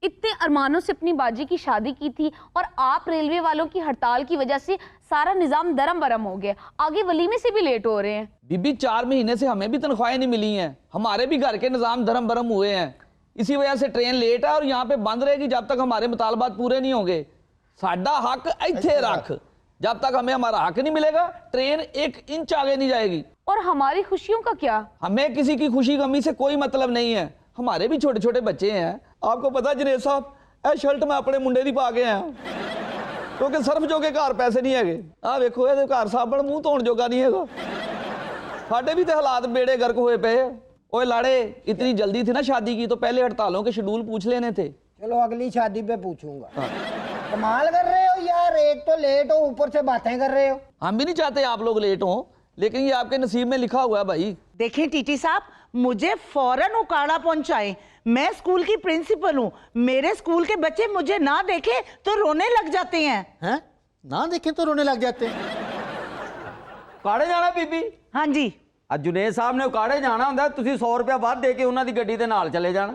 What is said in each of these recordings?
इतने अरमानों से अपनी बाजी की शादी की थी और आप रेलवे वालों की हड़ताल की वजह से सारा निजाम दरम बरम हो गया, आगे वलीमे से भी लेट हो रहे हैं। बीबी 4 महीने से हमें भी तनख्वाहें नहीं मिली हैं, हमारे भी घर के निजाम दरम बरम हुए हैं, इसी वजह से ट्रेन लेट है और यहाँ पे बंद रहेगी जब तक हमारे मुतालबात पूरे नहीं होंगे। साडा हक इत्थे रख, जब तक हमें हमारा हक नहीं मिलेगा ट्रेन 1 इंच आगे नहीं जाएगी। और हमारी खुशियों का क्या? हमें किसी की खुशी गमी से कोई मतलब नहीं है, हमारे भी छोटे छोटे बच्चे हैं। आपको पता जनेद साहब, ए शर्ट मैं अपने मुंडे दी पा के आया क्योंकि सर्फ जो के घर पैसे नहीं है। आ देखो ये घर साबण मुंह धोण जोगा नहीं है, साडे भी तो हालात बेड़े गर्क हुए पे। ओए लाड़े, इतनी जल्दी थी ना शादी की तो पहले हड़तालों के शेड्यूल पूछ लेने थे। चलो अगली शादी पे पूछूंगा। कमाल कर रहे हो यार, एक तो लेट हो ऊपर से बातें कर रहे हो। हम भी नहीं चाहते आप लोग लेट हो, लेकिन ये आपके नसीब में लिखा हुआ है भाई। देखिए टीटी साहब, मुझे फौरन उकाड़ा पहुंचाएं, मैं स्कूल की प्रिंसिपल हूँ, मेरे स्कूल के बच्चे मुझे ना देखे तो रोने लग जाते हैं। हैं? ना देखे तो रोने लग जाते हैं। उकाड़े जाना बीबी? हाँ जी। ਅੱਜ जुनेद साहब ने उकाड़े जाना ਹੁੰਦਾ, ਤੁਸੀਂ 100 रुपया ਵੱਧ ਦੇ ਕੇ ਉਹਨਾਂ ਦੀ ਗੱਡੀ ਦੇ ਨਾਲ ਚਲੇ ਜਾਣਾ।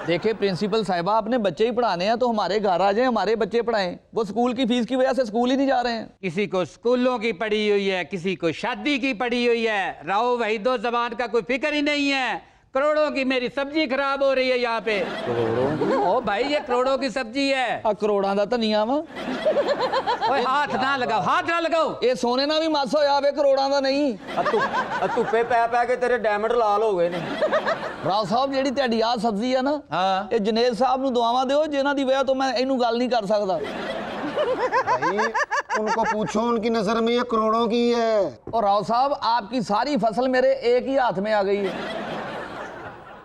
देखिए प्रिंसिपल साहिबा, अपने बच्चे ही पढ़ाने हैं तो हमारे घर आ जाएं, हमारे बच्चे पढ़ाएं। वो स्कूल की फीस की वजह से स्कूल ही नहीं जा रहे हैं। किसी को स्कूलों की पड़ी हुई है, किसी को शादी की पड़ी हुई है, राव वहीदो जबान का कोई फिक्र ही नहीं है। करोड़ों की मेरी सब्जी खराब हो रही है यहाँ पे। ओ भाई, ये करोड़ों की सब्जी है। करोड़ों का धनिया वा। ओए हाथ ना लगाओ, हाथ ना लगाओ। ये सोने ना भी मस होया वे, करोड़ों का नहीं। ਧੁੱਪੇ ਪੈ ਪੈ ਕੇ ਤੇਰੇ ਡਾਇਮੰਡ ਲਾਲ ਹੋ ਗਏ ਨੇ। राव साहब, ਜਿਹੜੀ ਤੁਹਾਡੀ ਆ ਸਬਜ਼ੀ ਹੈ ਨਾ, ਇਹ ਜਨੇਦ ਸਾਹਿਬ ਨੂੰ ਦੁਆਵਾਂ ਦਿਓ, ਜਿਨ੍ਹਾਂ ਦੀ ਵਜ੍ਹਾ ਤੋਂ ਮੈਂ ਇਹਨੂੰ ਗੱਲ ਨਹੀਂ ਕਰ ਸਕਦਾ। भाई उनको पूछो, उनकी नजर में ये करोड़ों की है। और राव साहब, आपकी सारी फसल मेरे एक ही हाथ में आ गई है।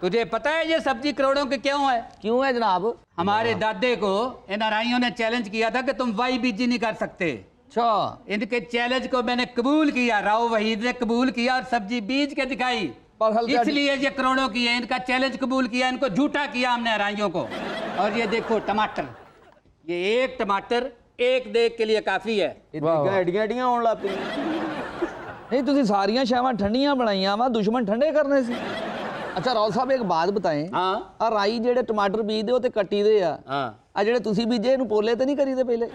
तुझे पता है ये सब्जी करोड़ों की क्यों है? क्यों है जनाब? हमारे दादे को इन नाराइयों ने चैलेंज किया था कि तुम वाई बीजी नहीं कर सकते। अच्छा, इनके चैलेंज को मैंने कबूल किया, राव वहीद ने कबूल किया और सब्जी बीज के दिखाई, इसलिए ये करोड़ों की है। इनका चैलेंज कबूल किया, इनको झूठा किया हमने नाराइयों को। और ये देखो टमाटर, ये एक टमाटर एक देख के लिए काफी है। ਐਡੀਆਂ ਐਡੀਆਂ ਆਉਣ ਲੱਗ ਪਈ। नहीं तुसी सारियां शावां ठंडियां बनाइयां वा, दुश्मन ठंडे करने से। अच्छा राव साहब, एक बात बताएं, आ राई जेड़े टमाटर बीजदे हो ते कट्टी दे आ जेड़े तुसी बीजे इहनूं पोले ते नहीं करीदे पहले?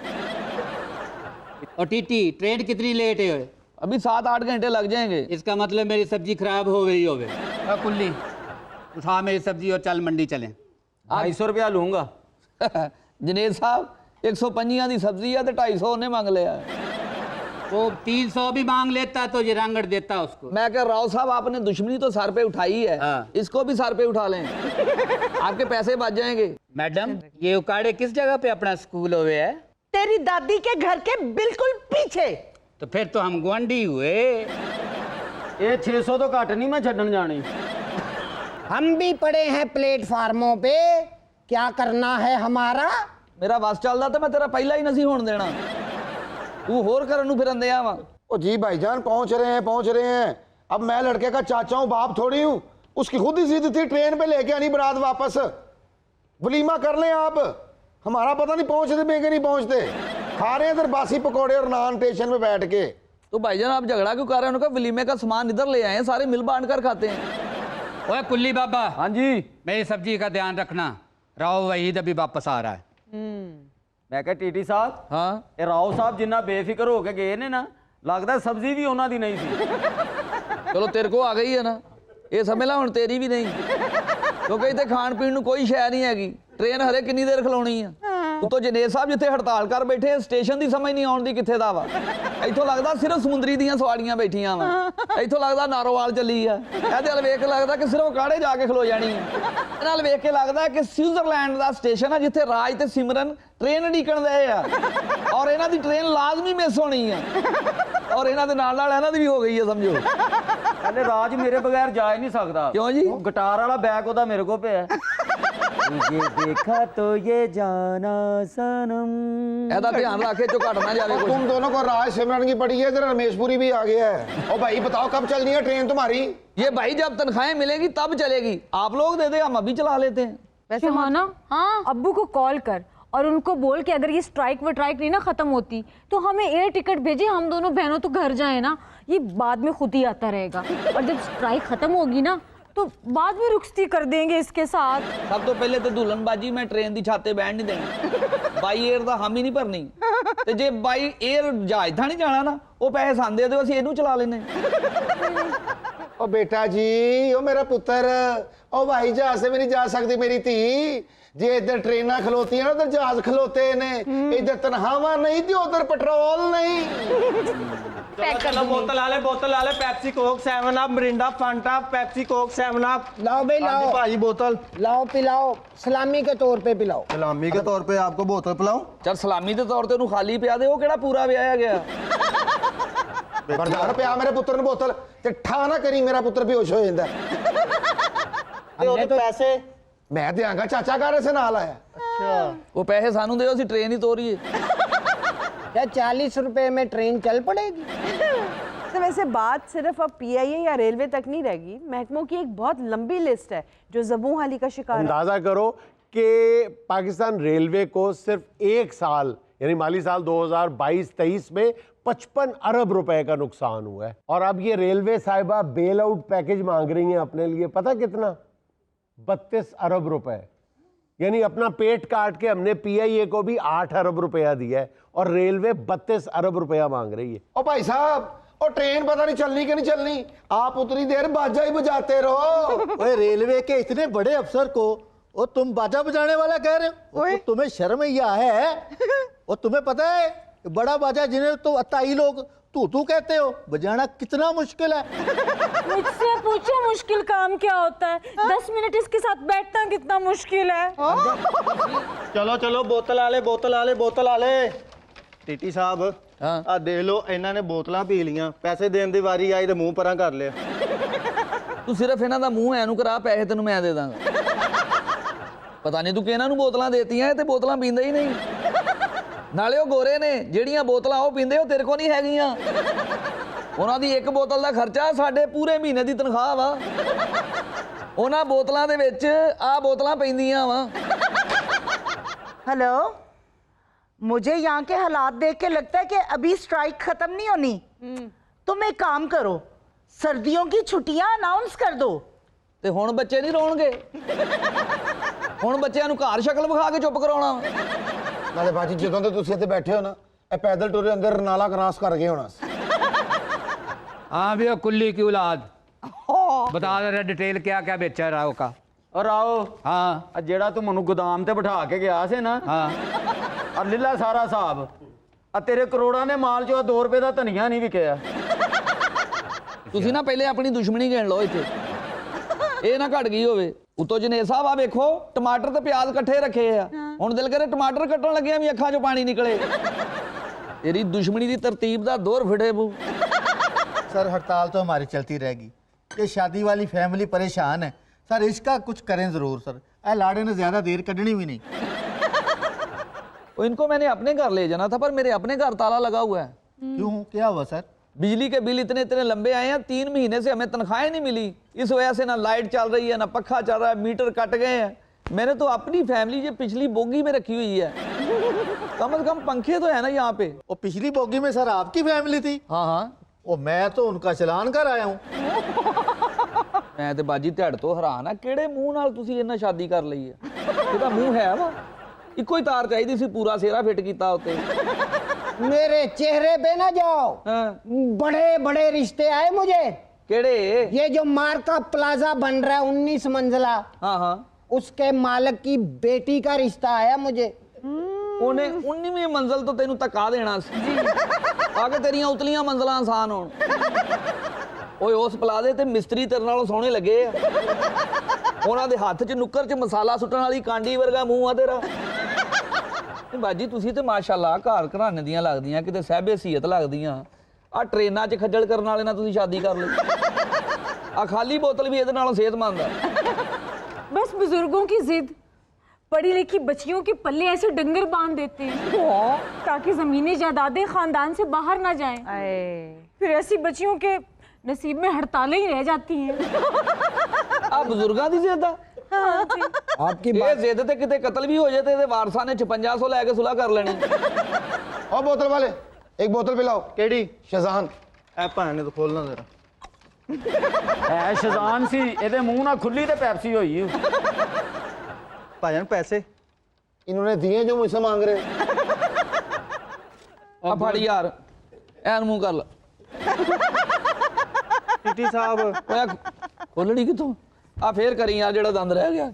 और टीटी, ट्रेन कितनी लेट है? अभी 7-8 घंटे लग जाएंगे। इसका मतलब मेरी सब्जी खराब हो गई होवे। कुल्ली उठा मेरी सब्जी और चल मंडी चलें। 250 रुपया लूंगा। जनेद साहब, 150 की सब्जी है तो 250 उन्हें मांग लिया। वो 300 भी मांग लेता तो ये रांगड़ देता उसको। मैं कह राव साहब, आपने दुश्मनी तो सर पे उठाई है, इसको भी सर पे उठा लें, आपके पैसे बच जाएंगे। मैडम, ये उकाड़े किस जगह पे अपना स्कूल हुए है? तेरी दादी के घर के बिल्कुल पीछे। तो फिर तो हम गुआंढी हुए। ये 600 तो घट नहीं मैं छड्डन जानी। हम भी पड़े हैं प्लेटफार्मों पे, क्या करना है हमारा? मेरा बस चलता तो मैं तेरा पहला ही नहीं होने देना, तू होर करन नूं फिरन दिया वा। ओ जी भाईजान, पहुंच रहे हैं। अब मैं लड़के का चाचा हूँ, बाप थोड़ी हूँ। उसकी खुद ही जिद थी ट्रेन पे लेके आनी बारात वापस। वलीमा कर लें आप, हमारा पता नहीं पहुंचते पे कि नहीं पहुंचते। खा रहे हैं इधर बासी पकौड़े और नान स्टेशन पे बैठ के। तो भाईजान आप झगड़ा क्यों कर रहे हैं? उनका वलीमे का सामान इधर ले आए हैं, सारे मिल बांट कर खाते हैं। ओए कुल्ली बाबा। हाँ जी। मेरी सब्जी का ध्यान रखना, राव वहीद अभी वापस आ रहा है। मैं कहा टीटी साहब, हाँ ਇਹ ਰਾਓ ਸਾਹਿਬ ਜਿੰਨਾ ਬੇਫਿਕਰ ਹੋ ਕੇ ਗਏ ਨੇ ਨਾ, ਲੱਗਦਾ ਸਬਜ਼ੀ ਵੀ ਉਹਨਾਂ ਦੀ ਨਹੀਂ ਸੀ। चलो तेरे को आ गई है ना, ये समझ ला हुण तेरी भी नहीं, क्योंकि इतने खाण पीण नूं कोई शै नहीं हैगी। ट्रेन हरे किन्नी देर खलोनी है। उतो जनेद साहब जिथे हड़ताल कर बैठे, स्टेशन की समझ नहीं आउंदी किथे दा वा। इथों लगदा सिर्फ समुंदरी दियां सवारियां बैठियां वा, इथों लगदा नारोवाल चली है। ਇਹਦੇ ਵੱਲ ਵੇਖ ਕੇ ਲੱਗਦਾ ਕਿ ਸਿਰਫ ਕਾੜੇ ਜਾ ਕੇ ਖਲੋ ਜਾਣੀ ਹੈ। ਇਹਦੇ ਨਾਲ ਵੇਖ ਕੇ ਲੱਗਦਾ ਕਿ ਸਵਿਟਜ਼ਰਲੈਂਡ ਦਾ ਸਟੇਸ਼ਨ ਹੈ ਜਿੱਥੇ ਰਾਜ ਤੇ ਸਿਮਰਨ ट्रेन ढीकण दे आ और इन्हां दी ट्रेन लाजमी मिस होनी है और इन्हां दे नाल नाल इन्हां दी भी हो गई है, समझो। कहते राज मेरे बगैर जा ही नहीं सकता। क्यों जी? गिटार वाला बैग ओदा मेरे को पे है। ये देखा तो ये जाना सनम। ऐसा ध्यान रखे जो घट ना जावे कुछ। तुम दोनों को राज सिमरन की पड़ी है, इधर रमेशपुरी भी आ गया है। ओ भाई बताओ कब चलनी है ट्रेन तुम्हारी? ये भाई जब तनख्वाहें मिलेगी तब चलेगी, आप लोग दे दे, हम अभी चला लेते हैं। वैसे हाँ, अब्बू को कॉल कर और उनको बोल के अगर ये स्ट्राइक नहीं ना खत्म होती तो हमें एयर टिकट भेजे, हम दोनों बहनों तो घर जाए ना। ये बाद में खुद ही आता रहेगा और जब स्ट्राइक खत्म होगी ना तो बाद में रुखसती कर देंगे इसके साथ। ਸਭ ਤੋਂ ਪਹਿਲੇ ਤੇ ਦੁਲਹਨਬਾਜੀ ਮੈਂ ਟ੍ਰੇਨ ਦੀ ਛੱਤ ਤੇ ਬਹਿਣ ਨਹੀਂ ਦੇਣੀ, ਬਾਈ 에ਅਰ ਦਾ ਹਾਮੀ ਨਹੀਂ ਭਰਨੀ। ਤੇ ਜੇ ਬਾਈ 에ਅਰ ਜਹਾਜ਼ ਥਾਂ ਨਹੀਂ ਜਾਣਾ ਨਾ, ਉਹ ਪੈਸੇ ਸਾਨੂੰ ਦੇ ਦਿਓ, ਅਸੀਂ ਇਹਨੂੰ ਚਲਾ ਲੈਨੇ। ओ बेटा जी, ओ मेरा पुत्र, ओ भाई जहाज से भी नहीं जा सकती मेरी धी। जे इधर ट्रेना खलोती है ना, उधर जहाज खलोते ने। इधर तनख्वाह नहीं थी, उधर पेट्रोल नहीं। चलो बोतल आले Pepsi Coke 7 up Mirinda Fanta Pepsi Coke 7 up. लाओ भाई लाओ भाई बोतल लाओ, पिलाओ, सलामी के तौर पे पिलाओ। सलामी के तौर पे आपको बोतल पिलाऊं? ਚੱਲ ਸਲਾਮੀ ਦੇ ਤੌਰ ਤੇ ਉਹਨੂੰ ਖਾਲੀ ਪਿਆ ਦੇ, ਉਹ ਕਿਹੜਾ ਪੂਰਾ ਵਿਆਹਿਆ ਗਿਆ। बरदार पे आ मेरे पुत्र ने बोतल ते ठा ना करी, मेरा पुत्र बेहोश हो जाता। हमने तो पैसे मैं देंगा, चाचा घर से नाल आया। ਉਹ ਪੈਸੇ ਸਾਨੂੰ ਦਿਓ, ਅਸੀਂ ਟ੍ਰੇਨ ਹੀ ਤੋਰੀਏ। क्या 40 रुपए में ट्रेन चल पड़ेगी? तो वैसे बात सिर्फ अब पीआईए या रेलवे तक नहीं रहेगी, महकमों की एक बहुत लंबी लिस्ट है जो ज़बूं हाली का शिकार है। अंदाज़ा करो कि पाकिस्तान रेलवे को सिर्फ एक साल यानी माली साल 2022-23 में 55 अरब रुपए का नुकसान हुआ है। और अब ये रेलवे साहिबा बेल आउट पैकेज मांग रही हैं अपने लिए, पता कितना? 32 अरब रुपए। यानी अपना पेट काट के हमने पीआईए को भी 8 अरब रुपया दिया है और रेलवे 32 अरब रुपया मांग रही है। ओ भाई साहब, ओ ट्रेन पता नहीं चलनी कि नहीं चलनी, आप उतनी देर बाजा ही बजाते रहो। ओए रेलवे के इतने बड़े अफसर को वो तुम बाजा बजाने वाला कह रहे हो? तो तुम्हें शर्म या है? और तुम्हें पता है बड़ा बाजा जिन्हें तो अताई लोग तू कहते हो, बजाना कितना मुश्किल है। मुझसे पूछो मुश्किल काम क्या होता है। 10 मिनट इसके साथ बैठना कितना मुश्किल है। चलो चलो बोतल आले टीटी साहब आ देख लो, इन्होंने बोतलां पी लियां, पैसे देने की वारी आई तो मुंह परा कर लिया। ਤੂੰ ਸਿਰਫ ਇਹਨਾਂ ਦਾ ਮੂੰਹ ਐਨੂੰ ਕਰਾ, ਪੈਸੇ ਤੈਨੂੰ ਮੈਂ ਦੇ ਦਾਂਗਾ। ਪਤਾ ਨਹੀਂ ਤੂੰ ਕਿਹਨਾਂ ਨੂੰ ਬੋਤਲਾਂ ਦੇਤੀਆਂ, ਇਹ ਤੇ ਬੋਤਲਾਂ ਪੀਂਦੇ ਹੀ ਨਹੀਂ। ਨਾਲੇ ਉਹ ਗੋਰੇ ਨੇ, ਜਿਹੜੀਆਂ ਬੋਤਲਾਂ ਉਹ ਪੀਂਦੇ ਉਹ ਤੇਰੇ ਕੋਲ ਨਹੀਂ ਹੈਗੀਆਂ। ਉਹਨਾਂ ਦੀ ਇੱਕ ਬੋਤਲ ਦਾ ਖਰਚਾ ਸਾਡੇ ਪੂਰੇ ਮਹੀਨੇ ਦੀ ਤਨਖਾਹ ਵਾ। ਉਹਨਾਂ ਬੋਤਲਾਂ ਦੇ ਵਿੱਚ ਆ ਬੋਤਲਾਂ ਪੈਂਦੀਆਂ ਵਾ। हेलो, मुझे यहाँ के हालात देख के लगता है कि अभी स्ट्राइक खत्म नहीं होनी। तुम एक काम करो, सर्दियों की छुट्टियां अनाउंस कर दो। ਤੇ ਹੁਣ ਬੱਚੇ ਨਹੀਂ ਰੋਣਗੇ, ਹੁਣ ਬੱਚਿਆਂ ਨੂੰ ਘਰ ਸ਼ਕਲ ਵਿਖਾ ਕੇ ਚੁੱਪ ਕਰਾਉਣਾ। नाले बाजी ਜਦੋਂ ਤੇ ਤੁਸੀਂ ਇੱਥੇ ਬੈਠੇ ਹੋ ਨਾ, ਇਹ ਪੈਦਲ ਟੁਰੇ ਅੰਦਰ ਨਾਲਾ ਕ੍ਰਾਸ ਕਰ ਗਏ ਹੋਣਾ। हाँ भैया कुल्ली की औलाद, बता रहा डिटेल क्या क्या बेचा राव का। और आओ हाँ जेड़ा तू मनु गोदाम ते बिठा के गया से ना, हाँ और लीला सारा साहब आ तेरे करोड़ां ने माल चो 2 रुपए का धनिया नहीं विकिया। ਤੁਸੀਂ ਨਾ ਪਹਿਲੇ ਆਪਣੀ ਦੁਸ਼ਮਣੀ ਗਿਣ ਲਓ ਇੱਥੇ, ਇਹ ਨਾ ਘਟ ਗਈ ਹੋਵੇ। ਉਤੋਂ ਜਨੇਰ ਸਾਹਿਬ ਆ ਵੇਖੋ, ਟਮਾਟਰ ਤੇ ਪਿਆਜ਼ ਇਕੱਠੇ ਰੱਖੇ ਆ, ਹੁਣ ਦਿਲ ਕਰੇ ਟਮਾਟਰ ਕੱਟਣ ਲੱਗਿਆ ਵੀ ਅੱਖਾਂ 'ਚੋਂ ਪਾਣੀ ਨਿਕਲੇ। ਤੇਰੀ ਦੁਸ਼ਮਣੀ ਦੀ ਤਰਤੀਬ ਦਾ ਦੌਰ ਫਿੜੇ ਬੂ। सर हड़ताल तो हमारी चलती रहेगी, ये शादी वाली फैमिली परेशान है सर, इसका कुछ करें ज़रूर सर। ऐ लाड़े ने ज़्यादा देर कटनी भी नहीं। वो इनको मैंने अपने घर ले जाना था, पर मेरे अपने घर ताला लगा हुआ है। क्यों, क्या हुआ सर? बिजली के बिल इतने इतने लंबे आए हैं, 3 महीने से हमें तनख्वाहें नहीं मिली। इस वजह से ना लाइट चल रही है, ना पक्खा चल रहा है, मीटर कट गए हैं। मैंने तो अपनी फैमिली जो पिछली बोगी में रखी हुई है, कम से कम पंखे तो है ना यहाँ पे। वो पिछली बोगी में सर आपकी फैमिली थी? हाँ हाँ, वो मैं तो उनका चलान कर आया हूँ। मैं तो बाजी ध्याड़ तो हैरान है, किहड़े मूंह नाल तुसी इन्ना शादी कर लई है। ਇਹਦਾ ਮੂੰਹ ਹੈ ਵਾ, ਇੱਕੋ ਹੀ ਤਾਰ ਚਾਹੀਦੀ ਸੀ, ਪੂਰਾ ਸੇਰਾ ਫਿੱਟ ਕੀਤਾ ਉੱਤੇ। मेरे चेहरे पे ना जाओ, बड़े बड़े रिश्ते आए मुझे। ਕਿਹੜੇ? ये जो मार्का प्लाजा बन रहा है 19 मंजिला, हाँ हाँ, उसके मालिक की बेटी का रिश्ता आया मुझे। ਉਹਨੇ 19ਵੀਂ ਮੰਜ਼ਲ ਤੋਂ ਤੈਨੂੰ ਧੱਕਾ ਦੇਣਾ ਸੀ ਆ ਕੇ ਤੇਰੀਆਂ ਉਤਲੀਆਂ ਮੰਜ਼ਲਾਂ ਆਸਾਨ ਹੋਣ। ਓਏ ਉਸ ਪਲਾਜ਼ੇ ਤੇ ਮਿਸਤਰੀ ਤੇਰੇ ਨਾਲੋਂ ਸੋਹਣੇ ਲੱਗੇ ਆ, ਉਹਨਾਂ ਦੇ ਹੱਥ 'ਚ ਨੁੱਕਰ 'ਚ ਮਸਾਲਾ ਸੁੱਟਣ ਵਾਲੀ ਕਾਂਡੀ ਵਰਗਾ ਮੂੰਹ ਆ ਤੇਰਾ। ਬਾਜੀ ਤੁਸੀਂ ਤੇ ਮਾਸ਼ਾਅੱਲਾ ਘਰ ਘਰਾਣੇ ਦੀਆਂ ਲੱਗਦੀਆਂ, ਕਿਤੇ ਸਹਿਬੇ ਸੀਅਤ ਲੱਗਦੀਆਂ। ਆ ਟ੍ਰੇਨਾਂ 'ਚ ਖੱਜਲ ਕਰਨ ਵਾਲੇ ਨਾਲ ਤੁਸੀਂ ਸ਼ਾਦੀ ਕਰ ਲਈ। ਆ ਖਾਲੀ ਬੋਤਲ ਵੀ ਇਹਦੇ ਨਾਲੋਂ ਸਿਹਤਮੰਦ ਆ। बस बुजुर्गों की जिद, पढ़ी लिखी बच्चियों के पल्ले ऐसे डंगर बांध देते हैं ताकि जमीनी जायदादें खानदान से बाहर ना जाएं। फिर ऐसी बच्चियों के नसीब में हड़तालें ही रह जाती हैं। ਆ ਬਜ਼ੁਰਗਾਂ ਦੀ ਜ਼ਿੱਦ ਆ। आपकी ਇਹ ਜ਼ਿੱਦ ਤੇ ਕਿਤੇ ਕਤਲ ਵੀ ਹੋ ਜਾਏ ਤੇ ਇਹਦੇ ਵਾਰਸਾਂ ਨੇ 5600 ਲੈ ਕੇ ਸੁਲ੍ਹਾ ਕਰ ਲੈਣੀ। ओ बोतल वाले, एक बोतल पिलाओ। केड़ी? शहजान। ए भाने तो खोलना जरा। ਹੈ ਸ਼ਜ਼ਾਨ ਸੀ ਇਹਦੇ ਮੂੰਹ ਨਾਲ ਖੁੱਲੀ ਤੇ ਪੈਪਸੀ ਹੋਈ भाईजान पैसे इन्होंने दिए जो मुझसे मांग रहे हो। ਆ ਫੜ ਯਾਰ ਐਨ ਮੂੰਹ ਕਰ ਲਾ टीटी साहब ਓਏ ਖੋਲਣੀ ਕਿੱਥੋਂ ਆ ਫੇਰ ਕਰੀ ਯਾਰ ਜਿਹੜਾ ਦੰਦ ਰਹਿ ਗਿਆ